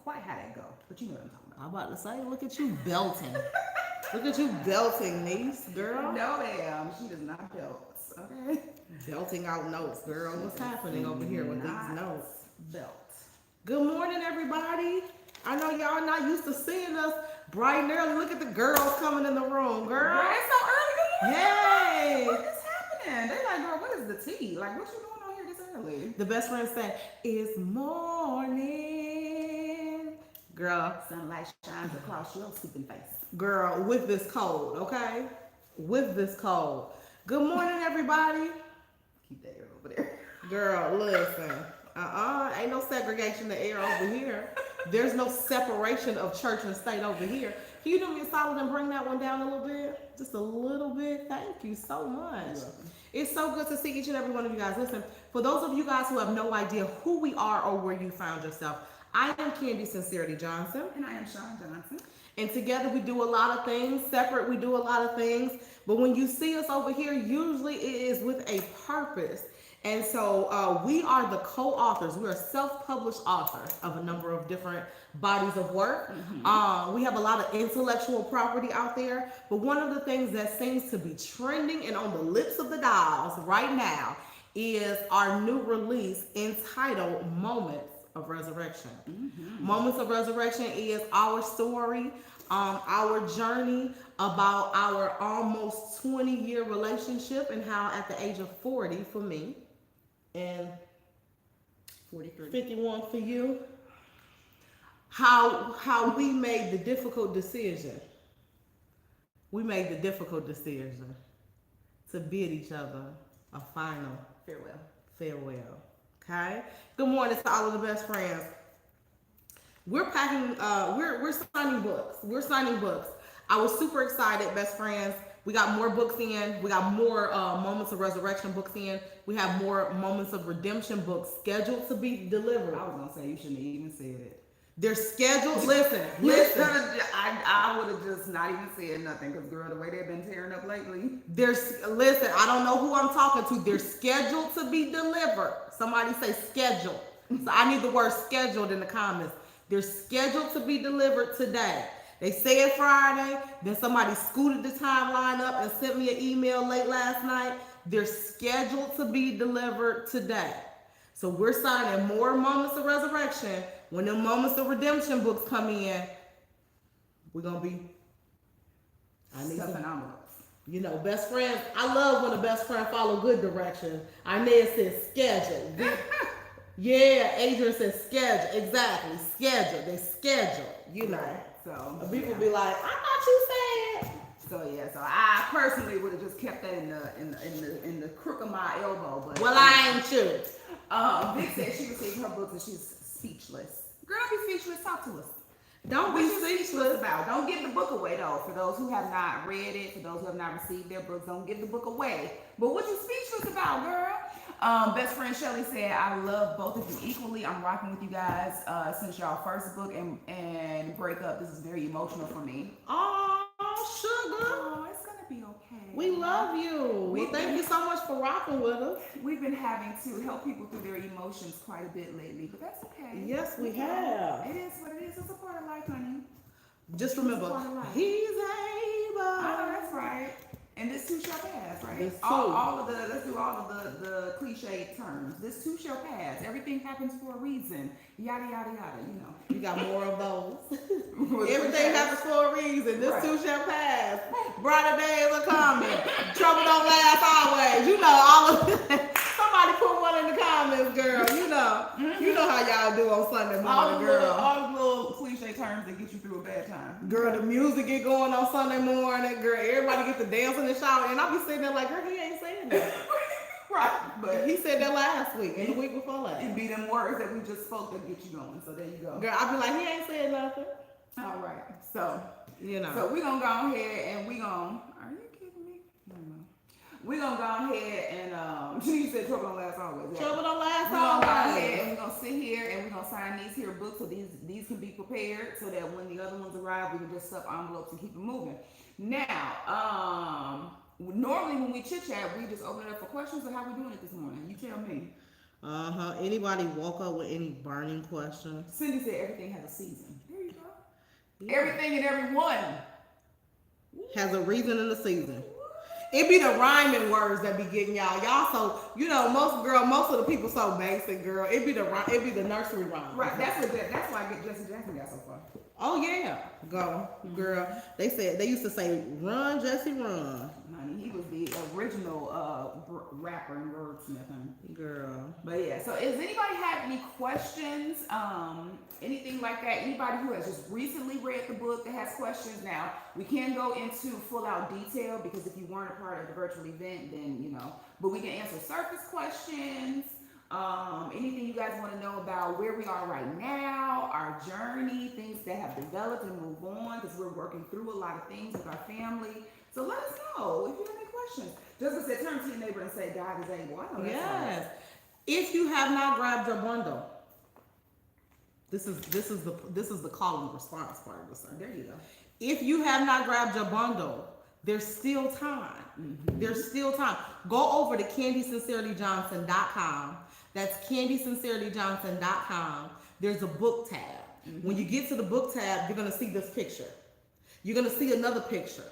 quite how that go, but you know what I'm talking about. I'm about to say, look at you belting. Look at you belting, niece, girl. No, ma'am, she does not belt. Okay. Belting out notes, girl. What's happening over here with these notes? Belt. Good morning, everybody. I know y'all not used to seeing us bright and early. Look at the girls coming in the room, girl. Girl, it's so early. Good morning. Yay! What is happening? They like, girl, what is the tea? Like, what you doing on here this early? The best friend said, "It's morning." Girl, Sunlight shines across your sleeping face. girl, with this cold, okay? With this cold. Good morning, everybody. Keep that air over there. Girl, listen. Ain't no segregation of air over here. There's no separation of church and state over here. Can you do me a solid and bring that one down a little bit? Just a little bit. Thank you so much. It's so good to see each and every one of you guys. Listen, for those of you guys who have no idea who we are or where you found yourself, I am Candy Sincerity Johnson. And I am Sean Johnson. And together we do a lot of things. Separate, we do a lot of things. But when you see us over here, usually it is with a purpose. And so we are the co-authors. We're a self-published author of a number of different bodies of work. Mm-hmm. We have a lot of intellectual property out there. But one of the things that seems to be trending and on the lips of the dolls right now is our new release entitled Moments of Resurrection. Mm-hmm. Moments of Resurrection is our story, our journey about our almost 20-year relationship and how at the age of 40 for me and 51 for you, how we made the difficult decision. We made the difficult decision to bid each other a final farewell. Okay. Good morning to all of the best friends. We're packing. We're signing books. We're signing books. I was super excited, best friends. We got more books in. We got more Moments of Resurrection books in. We have more Moments of Redemption books scheduled to be delivered. I was gonna say you shouldn't have even said it. They're scheduled. Listen. I would have just not even said nothing because girl, the way they've been tearing up lately. Listen. I don't know who I'm talking to. They're scheduled to be delivered. Somebody say scheduled. So I need the word scheduled in the comments. They're scheduled to be delivered today. They said Friday, then somebody scooted the timeline up and sent me an email late last night. They're scheduled to be delivered today. So we're signing more Moments of Resurrection. When the Moments of Redemption books come in, we're going to be... You know, best friends, I love when a best friend follow good direction. Inez says schedule. Yeah, Adrian says schedule. Exactly, schedule. They schedule, you know. Right. So people be like, I thought you said. So I personally would have just kept that in the crook of my elbow. But well, I ain't you. Vic said she received her books and she's speechless. Girl, be speechless. Talk to us. Don't be speechless about. Don't give the book away though. For those who have not read it, for those who have not received their books, don't give the book away. But what you speechless about, girl? Best friend Shelly said, I love both of you equally. I'm rocking with you guys since y'all first book and breakup. This is very emotional for me. Oh, sugar. Oh, it's gonna be okay. We love you. Thank you so much for rocking with us. We've been having to help people through their emotions quite a bit lately, but that's okay. Yes, we have. It is what it is. It's a part of life, honey. Just remember, he's able. Oh, that's right. And this too shall pass, right? This too. Let's do all of the cliche terms. This too shall pass. Everything happens for a reason. Yada, yada, yada, you know. You got more of those. Everything happens for a reason. This too shall pass. Brighter days are coming. Trouble don't last always. You know, all of somebody put one in the comments, girl. You know. Mm-hmm. You know how y'all do on Sunday morning, girl. All the little cliche terms that get you through a bad time. Girl, the music get going on Sunday morning. Girl, everybody get to dance in the shower. And I'll be sitting there like, girl, he ain't saying that. Right. But he said that last week and the week before last. It'd be them words that we just spoke that get you going. So there you go. Girl, I'll be like, he ain't saying nothing. All right. So, you know. So we're going to go ahead and we're going to... Are you kidding me? No. We're going to go ahead and... you said trouble don't last always. Yeah. Trouble don't last always. We're going to go ahead and we're going to sit here and we're going to sign these here books so these can be prepared so that when the other ones arrive, we can just stuff envelopes and keep it moving. Now, normally when we chit chat, we just open it up for questions. Or how we doing it this morning? You tell me. Anybody woke up with any burning questions? Cindy said everything has a season. There you go. Yeah. Everything and everyone Has a reason and a season. It be the rhyming words that be getting y'all. Y'all so most of the people so basic, girl. It be the nursery rhyme. Right. That's why I get Jesse Jackson got so far. Oh yeah, go girl. They used to say, "Run, Jesse, run." Honey, he was the original rapper and wordsmith. Girl. But yeah. So, does anybody have any questions? Anything like that? Anybody who has just recently read the book that has questions? Now we can go into full out detail because if you weren't a part of the virtual event, then But we can answer surface questions. Anything you guys want to know about where we are right now, our journey, things that have developed and move on, because we're working through a lot of things with our family. So let us know if you have any questions. Jessica said, turn to your neighbor and say, God is able. I know that's Yes. right. If you have not grabbed your bundle, this is the call and response part of the sermon. There you go. If you have not grabbed your bundle, there's still time. Mm-hmm. There's still time. Go over to CandySincerityJohnson.com. That's CandySincerityJohnson.com. There's a book tab. Mm-hmm. When you get to the book tab, you're going to see this picture. You're going to see another picture.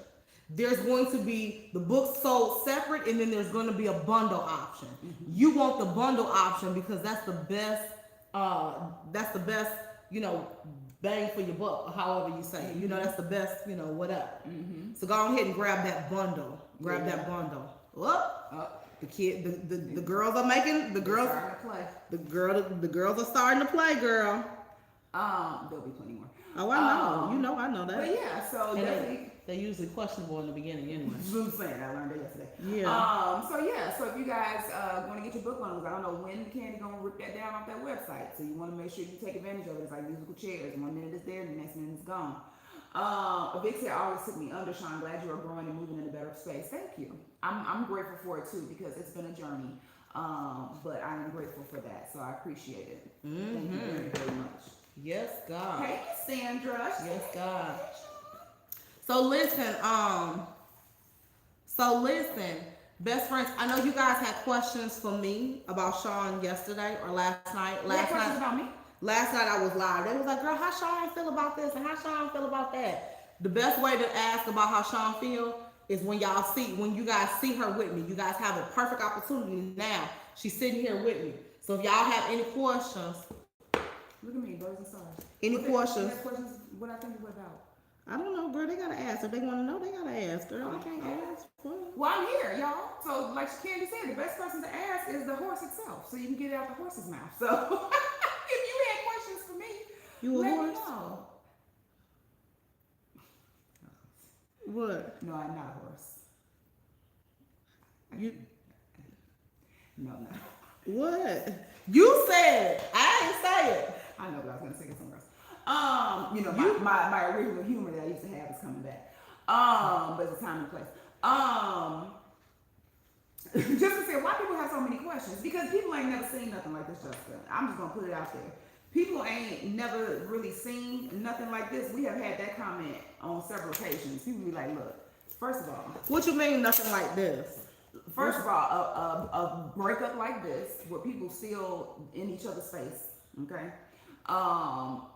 There's going to be the book sold separate, and then there's going to be a bundle option. Mm-hmm. You want the bundle option because that's the best, bang for your buck, or however you say it. That's the best, whatever. Mm-hmm. So go ahead and grab that bundle. Grab that bundle. The girls are making the girls starting to play. The girls are starting to play, girl. There'll be plenty more. Oh, I know. I know that. But yeah, so definitely. They're usually questionable in the beginning anyway. I learned that yesterday. Yeah. So if you guys want to get your book bundles, I don't know when Candy gonna rip that down off that website. So you want to make sure you take advantage of it. It's like musical chairs. 1 minute it's there, the next minute it's gone. Vic said, always took me under, Sean. Glad you are growing and moving in a better space. Thank you. I'm grateful for it too because it's been a journey. But I am grateful for that. So I appreciate it. Mm-hmm. Thank you very, very much. Yes, God. Hey, Sandra. Yes, God. So listen, best friends, I know you guys had questions for me about Sean yesterday or last night. Questions about me? Last night I was live. They was like, girl, how Sean feel about this and how Sean feel about that? The best way to ask about how Sean feel is when you guys see her with me. You guys have a perfect opportunity now. She's sitting here with me. So if y'all have any questions. Look at me, birds and stars. Any questions? What I think what about? I don't know, girl. They gotta ask. If they want to know, they gotta ask, girl. I can't ask. Well, I'm here, y'all. So, like Candy said, the best person to ask is the horse itself, so you can get it out the horse's mouth. So, if you had questions for me, you a let horse? me know. What? No, I'm not a horse. You? No. What? You said it. I didn't say it. I know, but I was gonna say it somewhere else. My original humor that I used to have is coming back. But it's a time and place. Just to say, why people have so many questions? Because people ain't never seen nothing like this, Jessica. I'm just gonna put it out there. People ain't never really seen nothing like this. We have had that comment on several occasions. People be like, look, first of all. What you mean nothing like this? First of all, a breakup like this, where people still in each other's face, okay? Some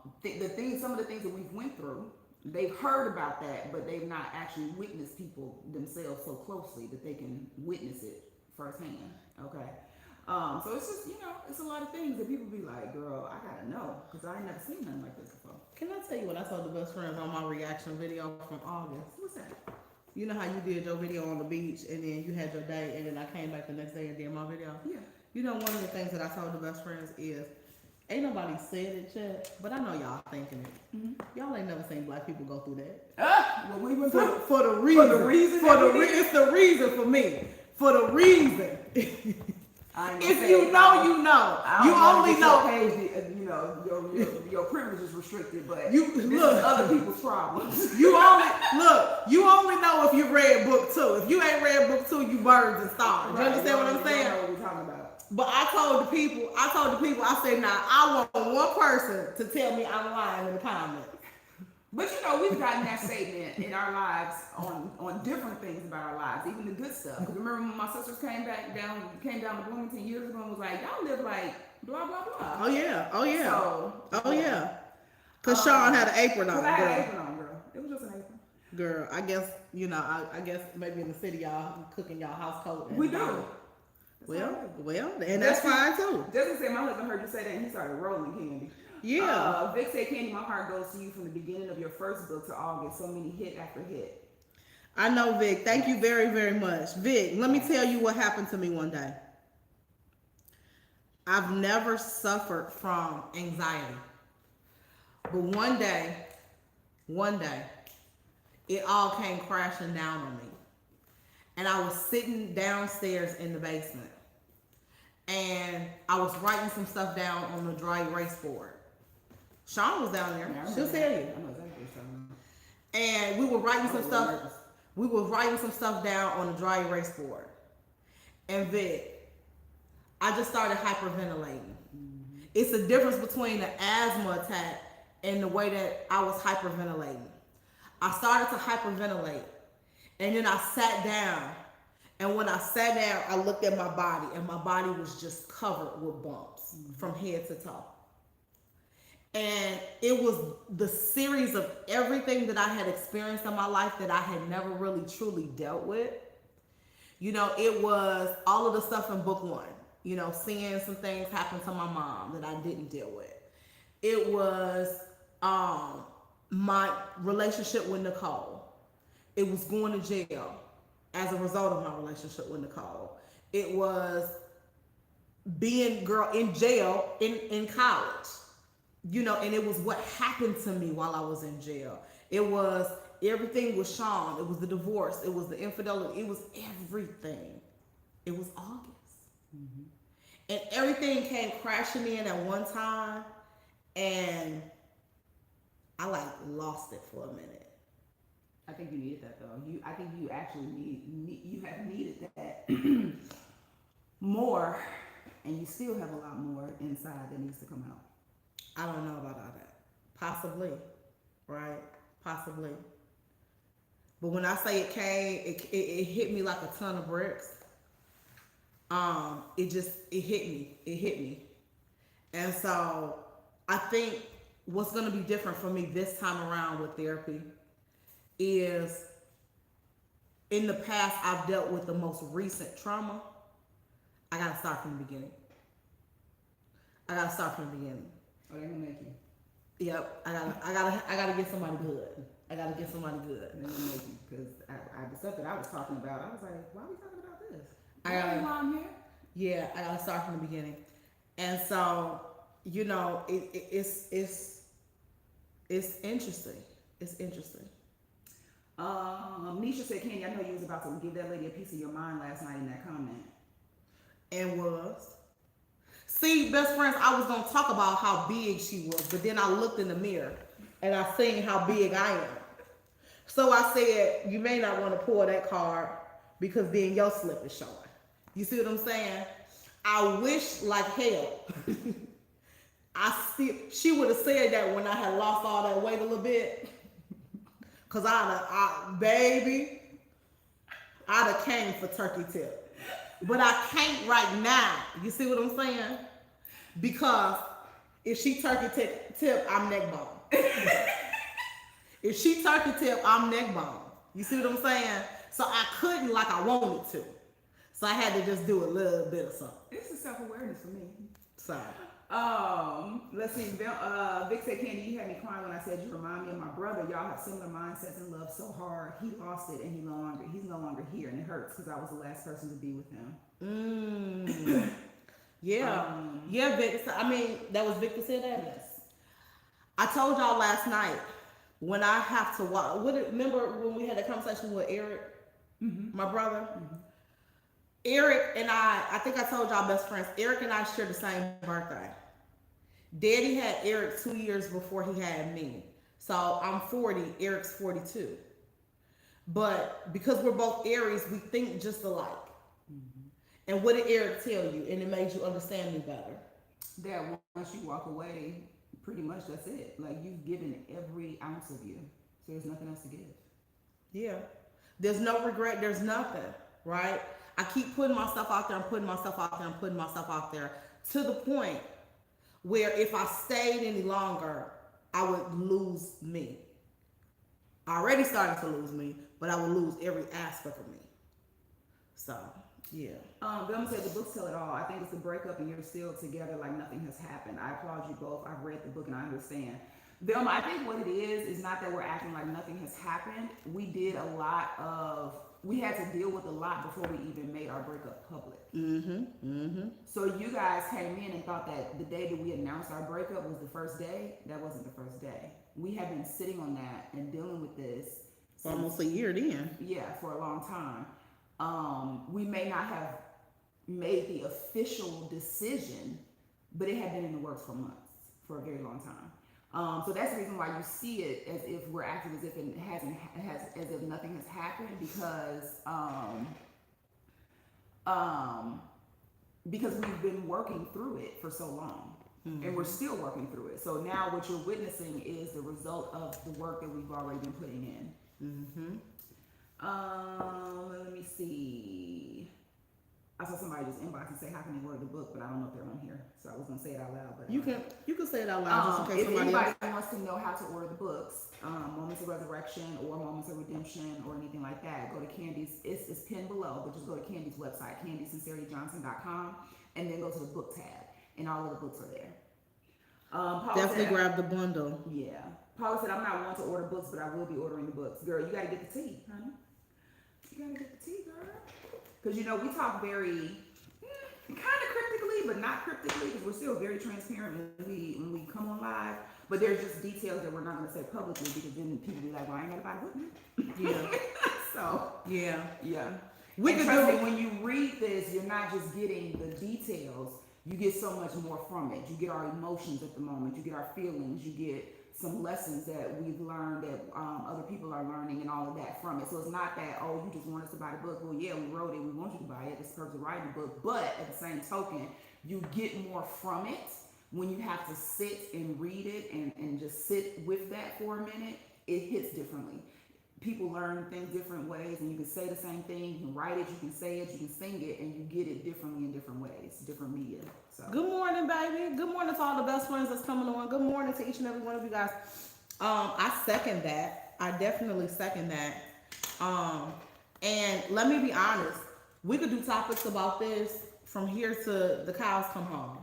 of the things that we've went through, they've heard about that, but they've not actually witnessed people themselves so closely that they can witness it firsthand, okay? So it's just, it's a lot of things that people be like, girl, I gotta know, because I ain't never seen nothing like this before. Can I tell you what I told the best friends on my reaction video from August? What's that? You know how you did your video on the beach and then you had your day and then I came back the next day and did my video? Yeah. One of the things that I told the best friends is, ain't nobody said it yet, but I know y'all thinking it. Mm-hmm. Y'all ain't never seen black people go through that. Well, we went through for the reason. It's the reason for me. For the reason. If you know, you know. You only know. Your privilege is restricted, but this is other people's problems. You only know if you read book 2. If you ain't read book 2, you birds and stars. You understand what I'm saying? I know what we're talking about. But I told the people, I said, now I want one person to tell me I'm lying in the comments. But you know, we've gotten that statement in our lives on different things about our lives, even the good stuff. Because remember when my sisters came down to Bloomington years ago and was like, y'all live like blah blah blah. Oh yeah, oh yeah, So yeah. Cause Sean had an apron on, Cause I had an girl. apron on, girl. It was just an apron. Girl, I guess I guess maybe in the city y'all cooking y'all house coat. We do. Well, and that's fine too. Justin said my husband heard you say that and he started rolling candy. Yeah. Vic said, Candy, my heart goes to you from the beginning of your first book to August. So many hit after hit. I know, Vic. Thank you very, very much. Vic, let me tell you what happened to me one day. I've never suffered from anxiety. But one day, it all came crashing down on me. And I was sitting downstairs in the basement. And I was writing some stuff down on the dry erase board. Sean was down there. Yeah, She'll tell you. I know exactly what you're talking about. And we were writing some stuff. We were writing some stuff down on the dry erase board. And Vic, I just started hyperventilating. Mm-hmm. It's a difference between an asthma attack and the way that I was hyperventilating. I started to hyperventilate. And then I sat down. And when I sat down, I looked at my body. And my body was just covered with bumps from head to toe. And it was the series of everything that I had experienced in my life that I had never really truly dealt with. You know, it was all of the stuff in book 1. You know, seeing some things happen to my mom that I didn't deal with. It was my relationship with Nicole. It was going to jail as a result of my relationship with Nicole. It was being in jail in college. You know, and it was what happened to me while I was in jail. It was everything with Sean. It was the divorce. It was the infidelity. It was everything. It was August. Mm-hmm. And everything came crashing in at one time. And I lost it for a minute. I think you needed that though. I think you actually you have needed that more. And you still have a lot more inside that needs to come out. I don't know about all that. Possibly, right? Possibly. But when I say it came, it hit me like a ton of bricks. It hit me. It hit me. And so I think what's going to be different for me this time around with therapy is in the past I've dealt with the most recent trauma. I got to start from the beginning. Oh, they're gonna make you. Yep, I gotta get somebody good. I gotta get somebody good. They're gonna make you because the stuff that I was talking about, I was like, why are we talking about this? Why I'm here? Yeah, I gotta start from the beginning, and so you know, it's interesting. It's interesting. Nisha said, Candy, I know you was about to give that lady a piece of your mind last night in that comment. And was. See, best friends, I was going to talk about how big she was, but then I looked in the mirror and I seen how big I am. So I said, you may not want to pull that card because then your slip is showing. You see what I'm saying? I wish like hell. She would have said that when I had lost all that weight a little bit. Because I'd have came for turkey tip. But I can't right now. You see what I'm saying? Because if she turkey tip, I'm neck bone. If she turkey tip, I'm neck bone. You see what I'm saying? So I couldn't like I wanted to. So I had to just do a little bit of something. This is self-awareness for me. So. Let's see. Vic said, Candy, you had me crying when I said you remind me of my brother. Y'all have similar mindsets and love so hard. He lost it and he's no longer here, and it hurts because I was the last person to be with him. Yeah. Yeah, Vic. I mean, that was Vic that said that? Yes. I told y'all last night when I have to watch. Remember when we had a conversation with Eric, my brother? Mm-hmm. Eric and I think I told y'all best friends. Eric and I share the same birthday. Daddy had Eric 2 years before he had me. So I'm 40, Eric's 42. But because we're both Aries, we think just alike. Mm-hmm. And what did Eric tell you? And it made you understand me better. That once you walk away, pretty much that's it. Like you've given every ounce of you, so there's nothing else to give. Yeah. There's no regret. There's nothing, right? I keep putting myself out there. I'm putting myself out there. I'm putting myself out there to the point where if I stayed any longer, I would lose me. I already started to lose me, but I would lose every aspect of me. So, yeah. Velma said the books tell it all. I think it's the breakup and you're still together like nothing has happened. I applaud you both. I've read the book and I understand. Velma, I think what it is not that we're acting like nothing has happened. We had to deal with a lot before we even made our breakup public. So you guys came in and thought that the day that we announced our breakup was the first day. That wasn't the first day. We have been sitting on that and dealing with this For almost a year then. yeah, for a long time. We may not have made the official decision, but it had been in the works for months, for a very long time. So that's the reason why you see it as if we're acting as if as if nothing has happened because we've been working through it for so long. And we're still working through it. So now what you're witnessing is the result of the work that we've already been putting in. Let me see. I saw somebody just inbox and say, "How can they order the book?" But I don't know if they're on here, so I was gonna say it out loud. But You can say it out loud just in case if somebody anybody else. wants to know how to order the books, Moments of Resurrection or Moments of Redemption or anything like that, go to Candy's. It's pinned below, but just go to Candy's website, CandySincerityJohnson.com, and then go to the book tab, and all of the books are there. Paula Definitely said, grab the bundle. yeah. Paula said, "I'm not one to order books, but I will be ordering the books." Girl, you gotta get the tea, honey. You gotta get the tea, girl. Because we talk very kind of cryptically, but not cryptically, because we're still very transparent when we come on live. But there's just details that we're not going to say publicly because then people be like, "Well, I ain't got to buy the book." Yeah. So Yeah. we can trust me, when you read this, you're not just getting the details. You get so much more from it. You get our emotions at the moment. You get our feelings. You get some lessons that we've learned that other people are learning and all of that from it. So it's not that, oh, you just want us to buy the book. Well, yeah, we wrote it. We want you to buy it. This person writing the book. But at the same token, you get more from it when you have to sit and read it and just sit with that for a minute. It hits differently. People learn things different ways, and you can say the same thing. You can write it, you can say it, you can sing it, and you get it differently in different ways, different media. So Good morning, baby. Good morning to all the best friends that's coming on. Good morning to each and every one of you guys. I second that. I definitely second that. And let me be honest. We could do topics about this from here to the cows come home.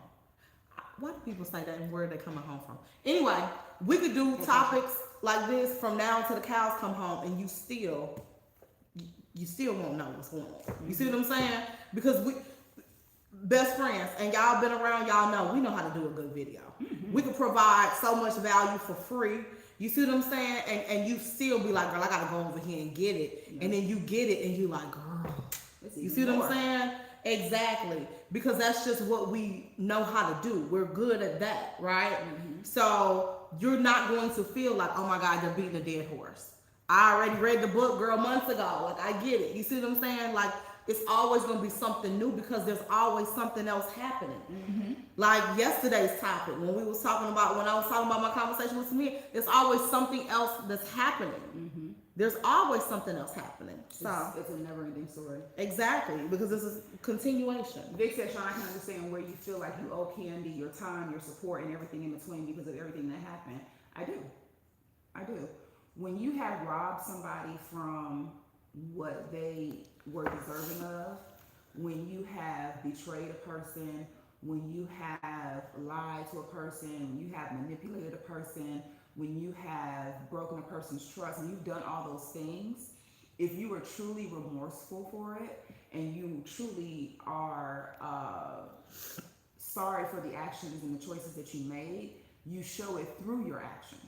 Why do people say that and where are they coming home from? Anyway, we could do topics like this from now until the cows come home, and you still won't know what's going on. You see what I'm saying? Because we best friends, and y'all been around, y'all know we know how to do a good video. We can provide so much value for free. You see what I'm saying? And you still be like, "Girl, I gotta go over here and get it." And then you get it and you like, "Girl." You see what I'm saying? Exactly. Because that's just what we know how to do. We're good at that, right? So you're not going to feel like, "Oh my God, they're beating a dead horse." I already read the book, girl, months ago. Like, I get it. You see what I'm saying? Like, it's always going to be something new because there's always something else happening. Like yesterday's topic, when I was talking about my conversation with Samir, there's always something else that's happening. There's always something else happening. So it's a never-ending story. Exactly, because this is continuation. Vic said, "Sean, I can understand where you feel like you owe Candy your time, your support, and everything in between because of everything that happened." I do. When you have robbed somebody from what they were deserving of, when you have betrayed a person, when you have lied to a person, when you have manipulated a person, when you have broken a person's trust, and you've done all those things, if you are truly remorseful for it and you truly are sorry for the actions and the choices that you made, you show it through your actions.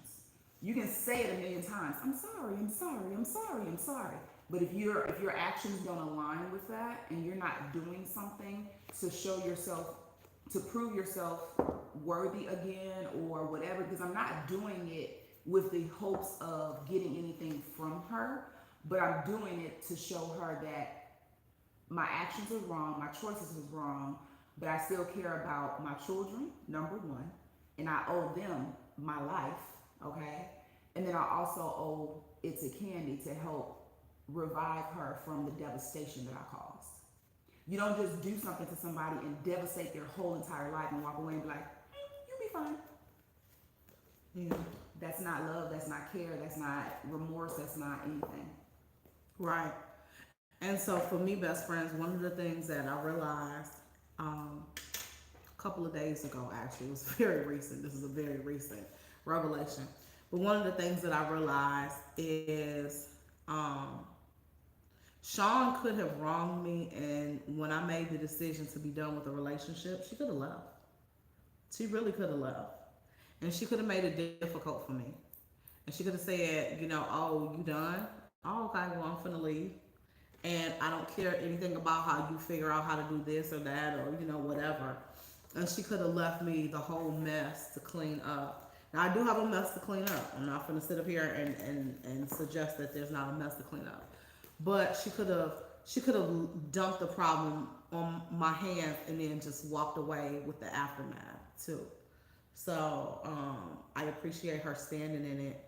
You can say it a million times. "I'm sorry, I'm sorry, I'm sorry, I'm sorry." But if your actions don't align with that and you're not doing something to show yourself, to prove yourself worthy again or whatever, because I'm not doing it with the hopes of getting anything from her, but I'm doing it to show her that my actions are wrong, my choices was wrong, but I still care about my children, number one, and I owe them my life, okay? And then I also owe it to Candy to help revive her from the devastation that I caused. You don't just do something to somebody and devastate their whole entire life and walk away and be like, you'll be fine. Yeah. That's not love, that's not care, that's not remorse, that's not anything. Right. And so for me, best friends, one of the things that I realized a couple of days ago, actually, it was very recent. This is a very recent revelation. But one of the things that I realized is Sean could have wronged me, and when I made the decision to be done with the relationship, she could have left. She really could have left. And she could have made it difficult for me. And she could have said, oh, you done? Oh, okay, well, I'm finna leave. And I don't care anything about how you figure out how to do this or that or, whatever. And she could have left me the whole mess to clean up. Now, I do have a mess to clean up. I'm not going to sit up here and suggest that there's not a mess to clean up. But she could have dumped the problem on my hands and then just walked away with the aftermath too. So I appreciate her standing in it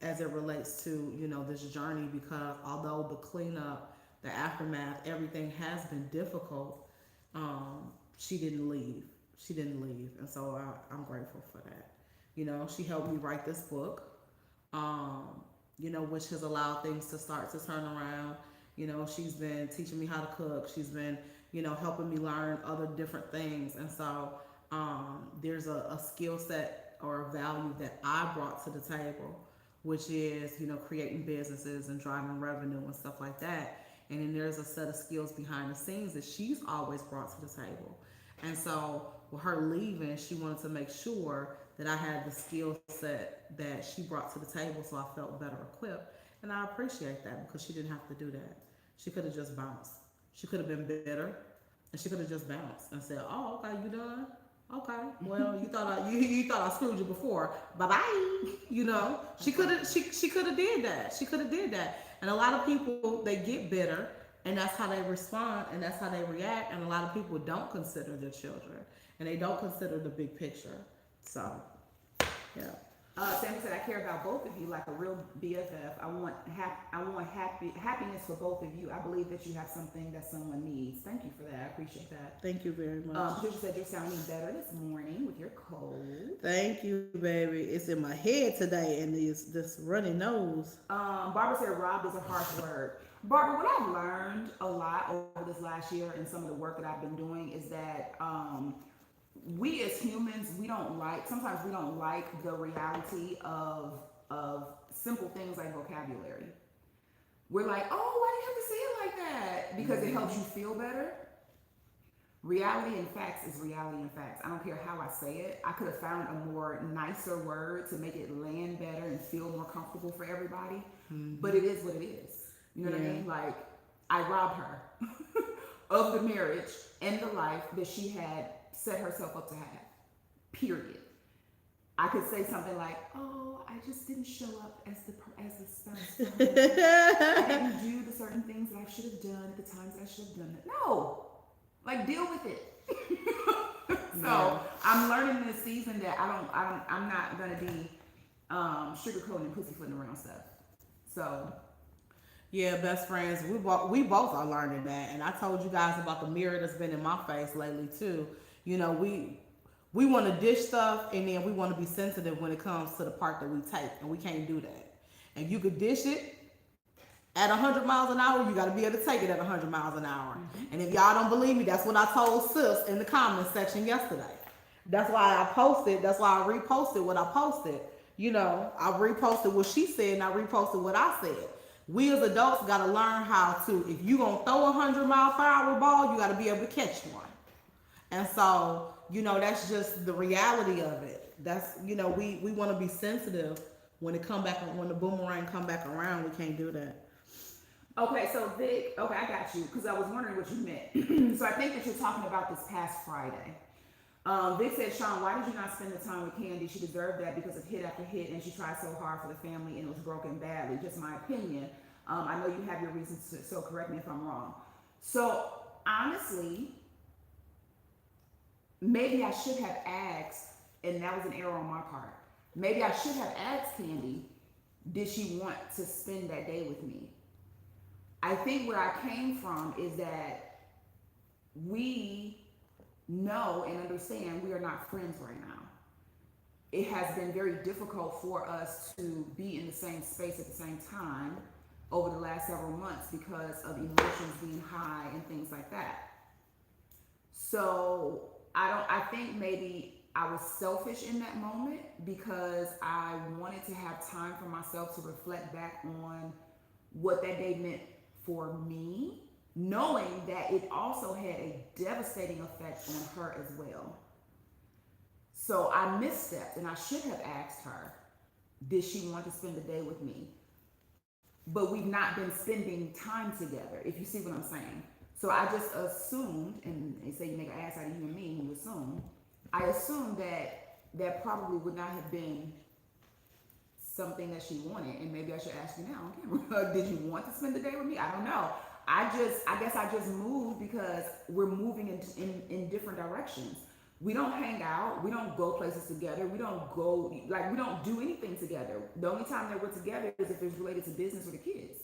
as it relates to this journey, because although the cleanup, the aftermath, everything has been difficult, she didn't leave. She didn't leave, and so I'm grateful for that. She helped me write this book. Which has allowed things to start to turn around. She's been teaching me how to cook. She's been, helping me learn other different things. And so there's a skill set or a value that I brought to the table, which is, creating businesses and driving revenue and stuff like that. And then there's a set of skills behind the scenes that she's always brought to the table. And so with her leaving, she wanted to make sure that I had the skill set that she brought to the table, so I felt better equipped. And I appreciate that, because she didn't have to do that. She could have just bounced. She could have been bitter, and she could have just bounced and said, "Oh, okay, you done? Okay. Well, you thought I screwed you before. Bye bye." She could have did that. She could have did that. And a lot of people, they get bitter, and that's how they respond, and that's how they react. And a lot of people don't consider their children, and they don't consider the big picture. So, yeah. Sammy said, "I care about both of you like a real BFF. I want happiness for both of you. I believe that you have something that someone needs." Thank you for that. I appreciate that. Thank you very much. Patricia said, "You're sounding better this morning with your cold." Thank you, baby. It's in my head today, and this runny nose. Barbara said, "Robbed is a harsh word." Barbara, what I've learned a lot over this last year and some of the work that I've been doing is that we as humans, sometimes we don't like the reality of simple things like vocabulary. We're like, "Oh, why do you have to say it like that?" Because it helps you feel better. Reality and facts is reality and facts. I don't care how I say it. I could have found a more nicer word to make it land better and feel more comfortable for everybody. But it is what it is. You know what I mean? Like, I robbed her of the marriage and the life that she had set herself up to have. Period. I could say something like, "Oh, I just didn't show up as the spouse. I didn't do the certain things that I should have done at the times that I should have done it." No, like, deal with it. So I'm learning this season that I'm not gonna be sugarcoating and pussyfooting around stuff. So. Yeah, best friends, we both are learning that. And I told you guys about the mirror that's been in my face lately too. We want to dish stuff, and then we want to be sensitive when it comes to the part that we take, and we can't do that. And you could dish it at 100 miles an hour, you got to be able to take it at 100 miles an hour. And if y'all don't believe me, that's what I told sis in the comments section yesterday. That's why I reposted what I posted. I reposted what she said, and I reposted what I said. We as adults got to learn how to, if you going to throw a 100-mile-per-hour ball, you got to be able to catch one. And so, that's just the reality of it. That's, we want to be sensitive when the boomerang come back around. We can't do that. Okay, so Vic, I got you, because I was wondering what you meant. So I think that you're talking about this past Friday. Vic said, "Sean, why did you not spend the time with Candy? She deserved that because of hit after hit, and she tried so hard for the family, and it was broken badly. Just my opinion. I know you have your reasons, so correct me if I'm wrong." So honestly, maybe I should have asked and that was an error on my part. Maybe I should have asked Candy, did she want to spend that day with me? I think where I came from is that we know and understand we are not friends right now. It has been very difficult for us to be in the same space at the same time over the last several months because of emotions being high and things like that. So I think maybe I was selfish in that moment because I wanted to have time for myself to reflect back on what that day meant for me, knowing that it also had a devastating effect on her as well. So I misstepped and I should have asked her, did she want to spend the day with me? But we've not been spending time together, if you see what I'm saying. So I just assumed, and they say you make an ass out of you and me, and you assume. I assumed that that probably would not have been something that she wanted, and maybe I should ask you now on camera. Did you want to spend the day with me? I don't know. I guess I just moved because we're moving in different directions. We don't hang out. We don't go places together. We don't do anything together. The only time that we're together is if it's related to business or the kids.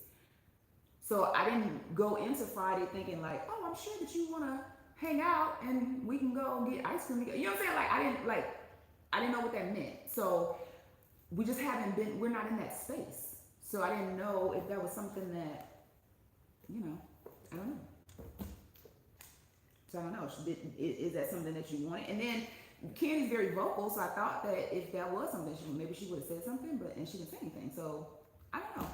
So I didn't go into Friday thinking like, oh, I'm sure that you want to hang out and we can go get ice cream together. You know what I'm saying? I didn't know what that meant. So we just we're not in that space. So I didn't know if that was something that, I don't know. So I don't know. Is that something that you wanted? And then Candy's very vocal, so I thought that if that was something, maybe she would have said something, and she didn't say anything. So I don't know.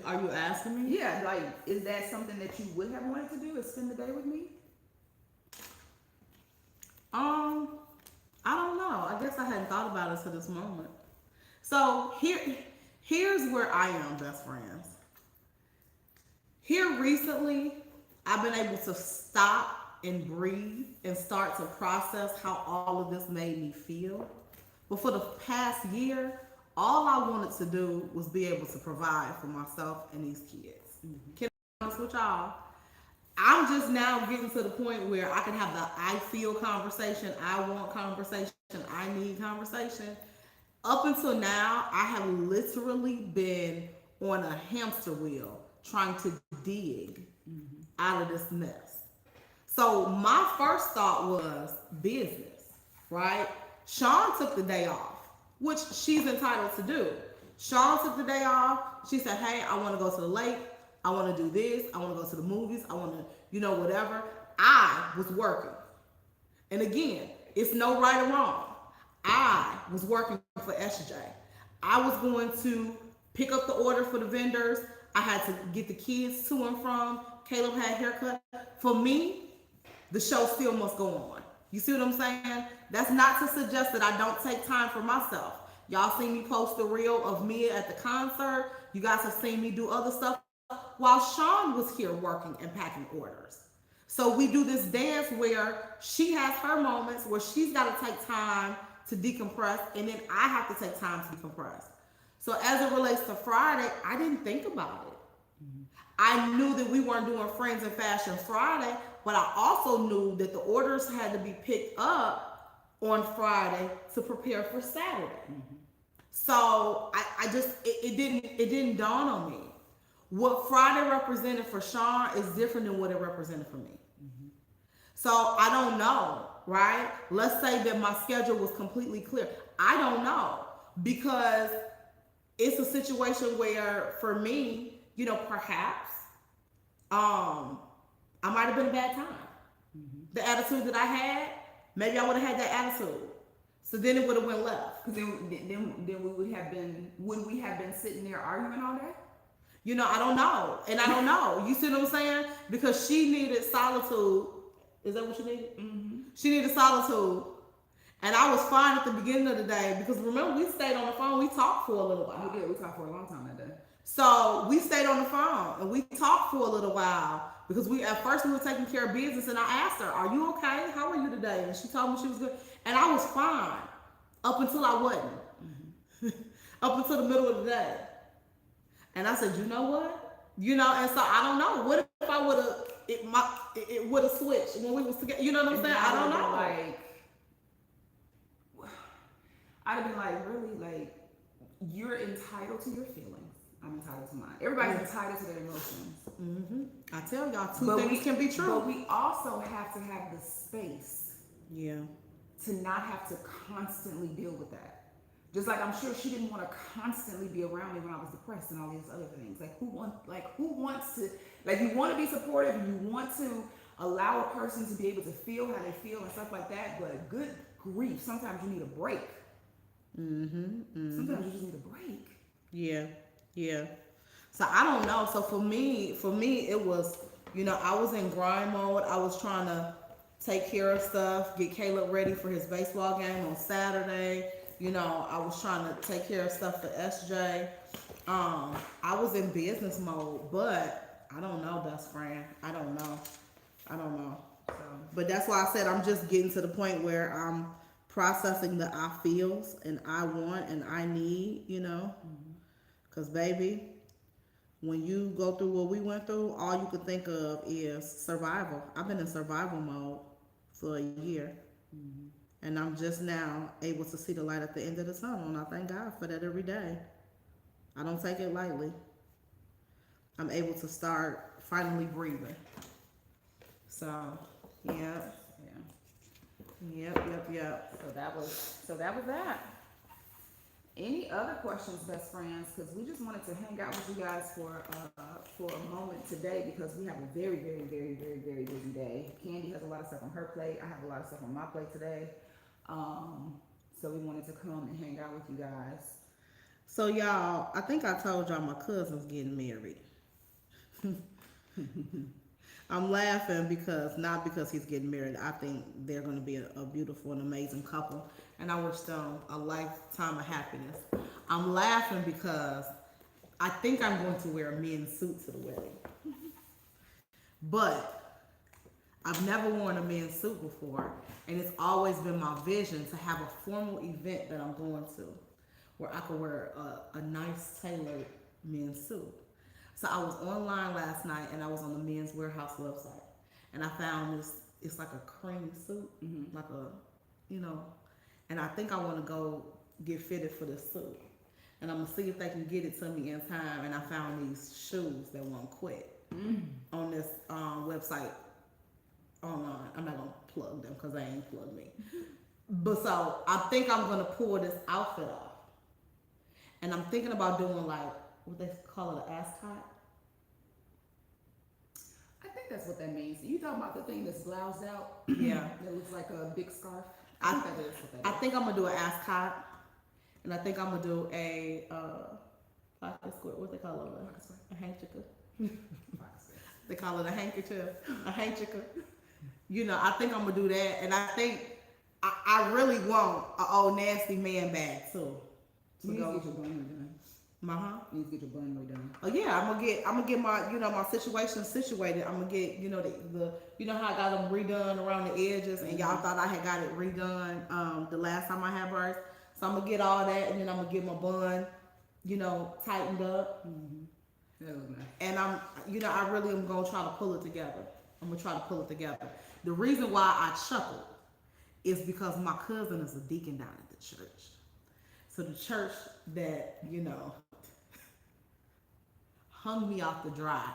Are you asking me? Yeah, like, is that something that you would have wanted to do? Is spend the day with me? I don't know. I guess I hadn't thought about it to this moment. So here's where I am, best friends. Here recently, I've been able to stop and breathe and start to process how all of this made me feel. But for the past year, all I wanted to do was be able to provide for myself and these kids. Mm-hmm. Can I be honest with y'all? I'm just now getting to the point where I can have the I feel conversation, I want conversation, I need conversation. Up until now, I have literally been on a hamster wheel trying to dig out of this mess. So my first thought was business, right? Sean took the day off, which she's entitled to do. Sean took the day off. She said, hey, I want to go to the lake. I want to do this. I want to go to the movies. I want to, whatever. I was working. And again, it's no right or wrong. I was working for SJ. I was going to pick up the order for the vendors. I had to get the kids to and from. Caleb had a haircut. For me, the show still must go on. You see what I'm saying? That's not to suggest that I don't take time for myself. Y'all seen me post the reel of me at the concert. You guys have seen me do other stuff while Sean was here working and packing orders. So we do this dance where she has her moments where she's got to take time to decompress, and then I have to take time to decompress. So as it relates to Friday, I didn't think about it. Mm-hmm. I knew that we weren't doing Friends in Fashion Friday, but I also knew that the orders had to be picked up on Friday to prepare for Saturday. Mm-hmm. So it didn't dawn on me. What Friday represented for Sean is different than what it represented for me. Mm-hmm. So I don't know, right? Let's say that my schedule was completely clear. I don't know, because it's a situation where for me, perhaps I might have been a bad time. Mm-hmm. The attitude that I had, maybe I would have had that attitude. So then it would have went left. Then would we have been sitting there arguing all day? I don't know. And I don't know. You see what I'm saying? Because she needed solitude. Is that what you needed? Mm-hmm. She needed solitude. And I was fine at the beginning of the day because remember, we stayed on the phone. We talked for a little while. We did. We talked for a long time that day. So we stayed on the phone and we talked for a little while because at first we were taking care of business, and I asked her, are you okay? How are you today? And she told me she was good. And I was fine up until I wasn't. Mm-hmm. Up until the middle of the day. And I said, you know what? And so I don't know. What if I would have it would have switched when we was together. You know what I'm saying? I don't know. I'd have been like, really, like, you're entitled to your feelings. I'm entitled to mine. Everybody's entitled to their emotions. Mm-hmm. I tell y'all, two things can be true. But we also have to have the space. Yeah. To not have to constantly deal with that. Just like I'm sure she didn't want to constantly be around me when I was depressed and all these other things. Like who wants to, like, you want to be supportive and you want to allow a person to be able to feel how they feel and stuff like that, but good grief, sometimes you need a break. Sometimes you just need a break. Yeah. So I don't know. So for me it was, I was in grind mode. I was trying to take care of stuff, get Caleb ready for his baseball game on Saturday. I was trying to take care of stuff for SJ. I was in business mode, but I don't know, best friend. I don't know. So, but that's why I said I'm just getting to the point where I'm processing the I feels and I want and I need, because baby, when you go through what we went through, all you could think of is survival. I've been in survival mode for a year. And I'm just now able to see the light at the end of the tunnel. And I thank God for that every day. I don't take it lightly. I'm able to start finally breathing. So, yeah. Yep. So that was that. Any other questions, best friends? Because we just wanted to hang out with you guys for a moment today because we have a very, very, very, very, very busy day. Candy has a lot of stuff on her plate. I have a lot of stuff on my plate today. So we wanted to come and hang out with you guys. So y'all, I think I told y'all my cousin's getting married. I'm laughing not because he's getting married. I think they're going to be a beautiful and amazing couple. And I wish them a lifetime of happiness. I'm laughing because I think I'm going to wear a men's suit to the wedding. But I've never worn a men's suit before. And it's always been my vision to have a formal event that I'm going to where I could wear a nice tailored men's suit. So I was online last night and I was on the Men's Warehouse website. And I found this, it's like a cream suit, like and I think I want to go get fitted for this suit. And I'm going to see if they can get it to me in time. And I found these shoes that won't quit on this website online. I'm not going to plug them because they ain't plugged me. But so I think I'm going to pull this outfit off. And I'm thinking about doing like, what they call it, an ascot? I think that's what that means. You talking about the thing that's bloused out? Yeah. That looks like a big scarf? I think that is what that is. I think I'm going to do an ascot. And I think I'm going to do a pocket square. What they call it? A handkerchief. They call it a handkerchief. A handkerchief. I think I'm going to do that. And I think I really want an old nasty man bag too. You need to get your bun redone. You need to get your bun redone. Oh yeah, I'm gonna get my my situation situated. I'm gonna get the how I got them redone around the edges, and y'all thought I had got it redone the last time I had birth. So I'm gonna get all that, and then I'm gonna get my bun tightened up. That was nice. And I really am gonna try to pull it together. I'm gonna try to pull it together. The reason why I chuckled is because my cousin is a deacon down at the church. So the church that, hung me off the dry,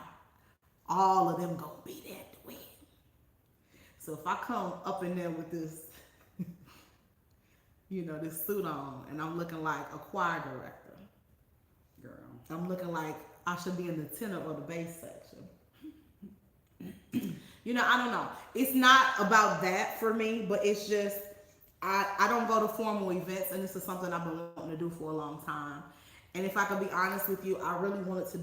all of them gonna be there at the wedding. So if I come up in there with this, this suit on, and I'm looking like a choir director, girl, I'm looking like I should be in the tenor or the bass section. I don't know. It's not about that for me, but it's just, I don't go to formal events, and this is something I've been wanting to do for a long time. And if I could be honest with you, I really wanted to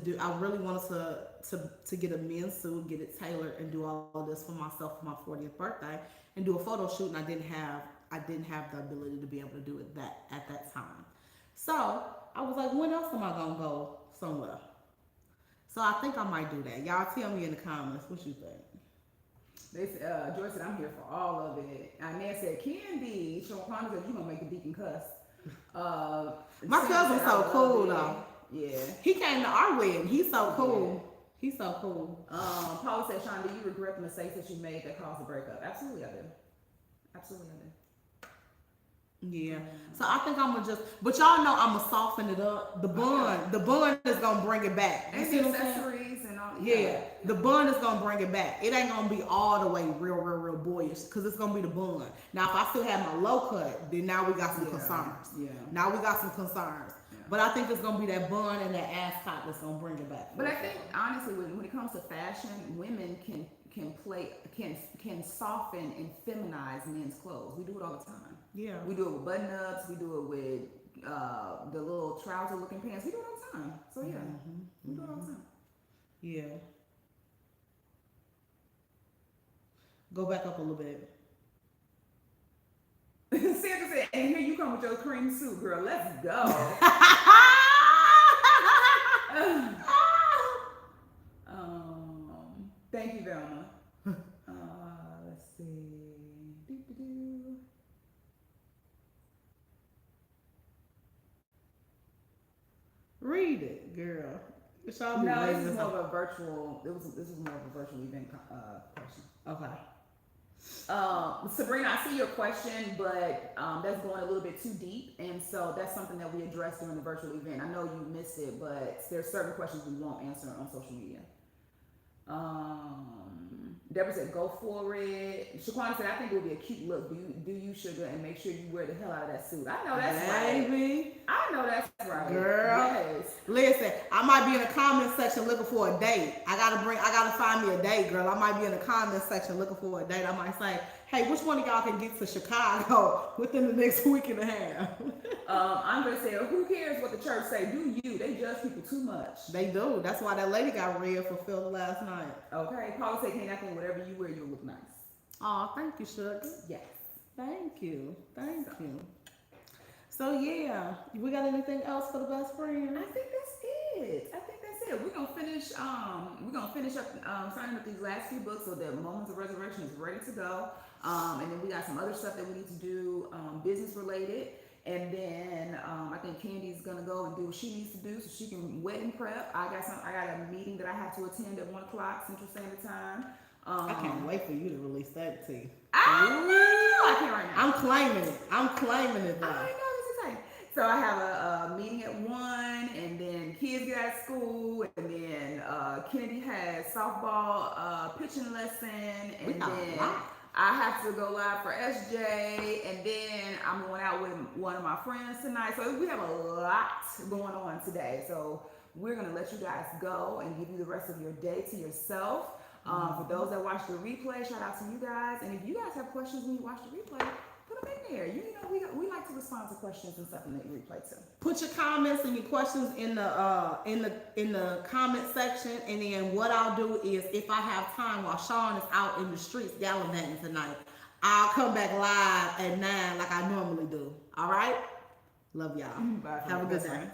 get a men's suit, get it tailored, and do all of this for myself for my 40th birthday, and do a photo shoot. And I didn't have the ability to be able to do it at that time. So I was like, when else am I gonna go somewhere? So I think I might do that. Y'all tell me in the comments what you think. They said, Joy said, I'm here for all of it. And Nan said, Candy. Sean Connor said, you gonna make the deacon cuss. My cousin's so cool though. Yeah. He came to our wedding. He's so cool. He's so cool. Paula said, Sean, do you regret the mistakes that you made that caused the breakup? Absolutely, I do. Absolutely, I do. Yeah. So I think I'm gonna just, but y'all know I'm gonna soften it up. The bun is gonna bring it back. You And see the what I'm saying? accessories and all. Yeah, the bun is gonna bring it back. It ain't gonna be all the way real boyish because it's gonna be the bun. Now, if I still have my low cut, then now we got some concerns. Yeah. Now we got some concerns. Yeah. But I think it's gonna be that bun and that ass top that's gonna bring it back. But I think honestly, when it comes to fashion, women can soften and feminize men's clothes. We do it all the time. Yeah. We do it with button ups. We do it with the little trouser looking pants. We do it all the time. So yeah, we do it all the time. Yeah. Go back up a little bit. Sandra said, and here you come with your cream suit, girl. Let's go. Thank you, Velma. Let's see. Doo-doo-doo. Read it, girl. No, this is more of a virtual. This is more of a virtual event question. Okay. Sabrina, I see your question, but that's going a little bit too deep, and so that's something that we addressed during the virtual event. I know you missed it, but there's certain questions we won't answer on social media. Deborah said, "Go for it." Shaquana said, "I think it would be a cute look. Do you, sugar, and make sure you wear the hell out of that suit." I know that's right. Baby. I know that's right, girl. Yes. Listen, I might be in the comment section looking for a date. I gotta find me a date, girl. I might be in the comment section looking for a date. I might say, hey, which one of y'all can get to Chicago within the next week and a half? Andre said, "Who cares what the church say? Do you? They judge people too much." They do. That's why that lady got real fulfilled last night. Okay. Paula said, "Can't I think whatever you wear, you'll look nice." Oh, thank you, sugar. Yes. Thank you. Thank you. So yeah, we got anything else for the best friend? I think that's it. We're gonna finish. Up signing up these last few books so that Moments of Resurrection is ready to go. And then we got some other stuff that we need to do, business related. And then I think Candy's gonna go and do what she needs to do so she can wedding prep. I got a meeting that I have to attend at 1 o'clock Central Standard Time. I can't wait for you to release that tea. I can't right now. I'm claiming it. Though. I know, this is exciting. So I have a meeting at 1, and then kids get out of school, and then Kennedy has softball pitching lesson, and then I have to go live for SJ, and then I'm going out with one of my friends tonight. So we have a lot going on today. So we're gonna let you guys go and give you the rest of your day to yourself. For those that watch the replay, shout out to you guys. And if you guys have questions when you watch the replay, put them in there. You know, we like to respond to questions and stuff in the replay too. Put your comments and your questions in the comment section, and then what I'll do is, if I have time while Sean is out in the streets gallivanting tonight, I'll come back live at 9 like I normally do. All right? Love y'all. Bye. Have a good day.